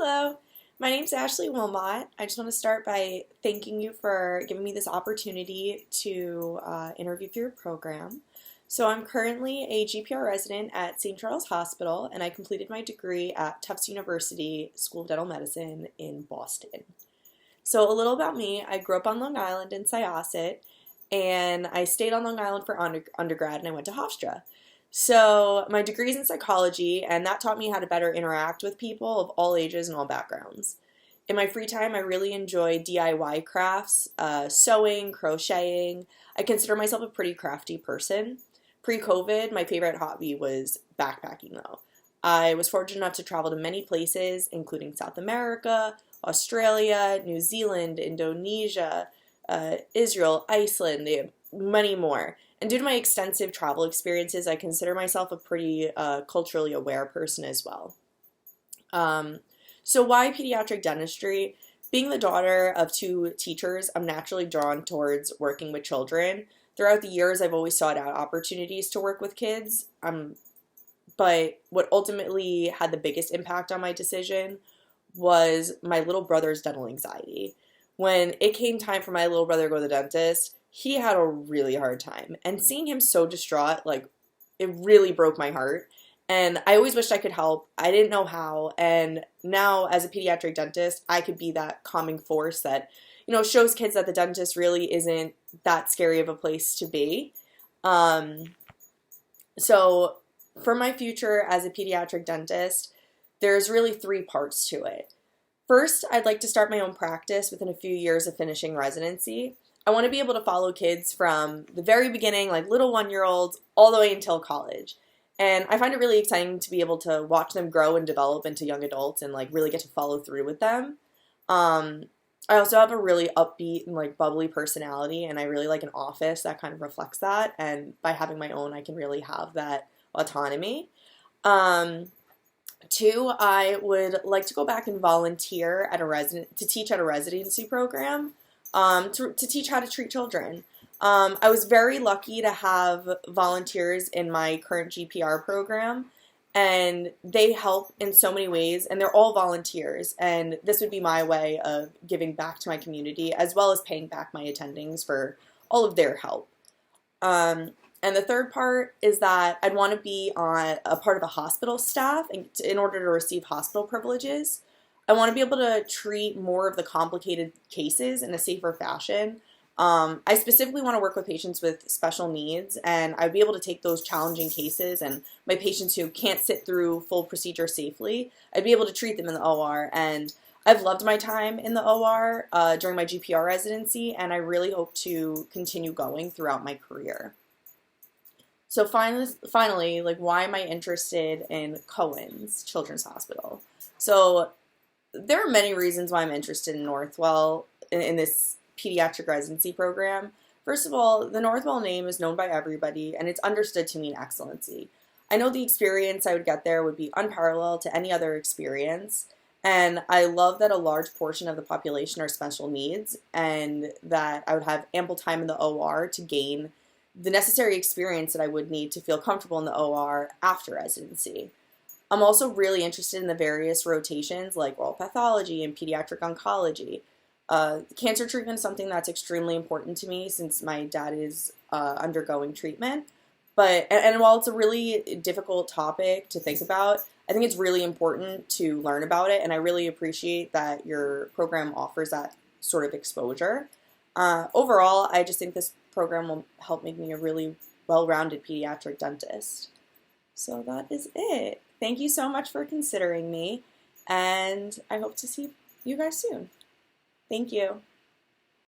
Hello, my name's Ashley Wilmot. I just want to start by thanking you for giving me this opportunity to interview for your program. So I'm currently a GPR resident at St. Charles Hospital, and I completed my degree at Tufts University School of Dental Medicine in Boston. So a little about me, I grew up on Long Island in Syosset, and I stayed on Long Island for undergrad, and I went to Hofstra. So my degree's in psychology, and that taught me how to better interact with people of all ages and all backgrounds. In my free time, I really enjoy DIY crafts, sewing, crocheting. I consider myself a pretty crafty person. Pre-COVID, my favorite hobby was backpacking, though. I was fortunate enough to travel to many places, including South America, Australia, New Zealand, Indonesia, Israel, Iceland, many more. And due to my extensive travel experiences, I consider myself a pretty culturally aware person as well. So why pediatric dentistry? Being the daughter of two teachers, I'm naturally drawn towards working with children. Throughout the years, I've always sought out opportunities to work with kids. But what ultimately had the biggest impact on my decision was my little brother's dental anxiety. When it came time for my little brother to go to the dentist, he had a really hard time. And seeing him so distraught, it really broke my heart. And I always wished I could help. I didn't know how. And now, as a pediatric dentist, I could be that calming force that, shows kids that the dentist really isn't that scary of a place to be. So for my future as a pediatric dentist, there's really three parts to it. First, I'd like to start my own practice within a few years of finishing residency. I want to be able to follow kids from the very beginning, like little 1-year-olds, all the way until college. And I find it really exciting to be able to watch them grow and develop into young adults and really get to follow through with them. I also have a really upbeat and bubbly personality, and I really like an office that kind of reflects that. And by having my own, I can really have that autonomy. Two, I would like to go back and volunteer to teach at a residency program. To teach how to treat children. I was very lucky to have volunteers in my current GPR program, and they help in so many ways, and they're all volunteers, and this would be my way of giving back to my community, as well as paying back my attendings for all of their help. And the third part is that I'd want to be on a part of a hospital staff in order to receive hospital privileges. I want to be able to treat more of the complicated cases in a safer fashion. I specifically want to work with patients with special needs, and I'd be able to take those challenging cases and my patients who can't sit through full procedure safely, I'd be able to treat them in the OR. And I've loved my time in the OR during my GPR residency, and I really hope to continue going throughout my career. So finally, why am I interested in Cohens Children's Hospital? So there are many reasons why I'm interested in Northwell in this pediatric residency program. First of all, the Northwell name is known by everybody, and it's understood to mean excellency. I know the experience I would get there would be unparalleled to any other experience, and I love that a large portion of the population are special needs, and that I would have ample time in the OR to gain the necessary experience that I would need to feel comfortable in the OR after residency. I'm also really interested in the various rotations like oral pathology and pediatric oncology. Cancer treatment is something that's extremely important to me since my dad is undergoing treatment. And while it's a really difficult topic to think about, I think it's really important to learn about it, and I really appreciate that your program offers that sort of exposure. Overall, I just think this program will help make me a really well-rounded pediatric dentist. So that is it. Thank you so much for considering me, and I hope to see you guys soon. Thank you.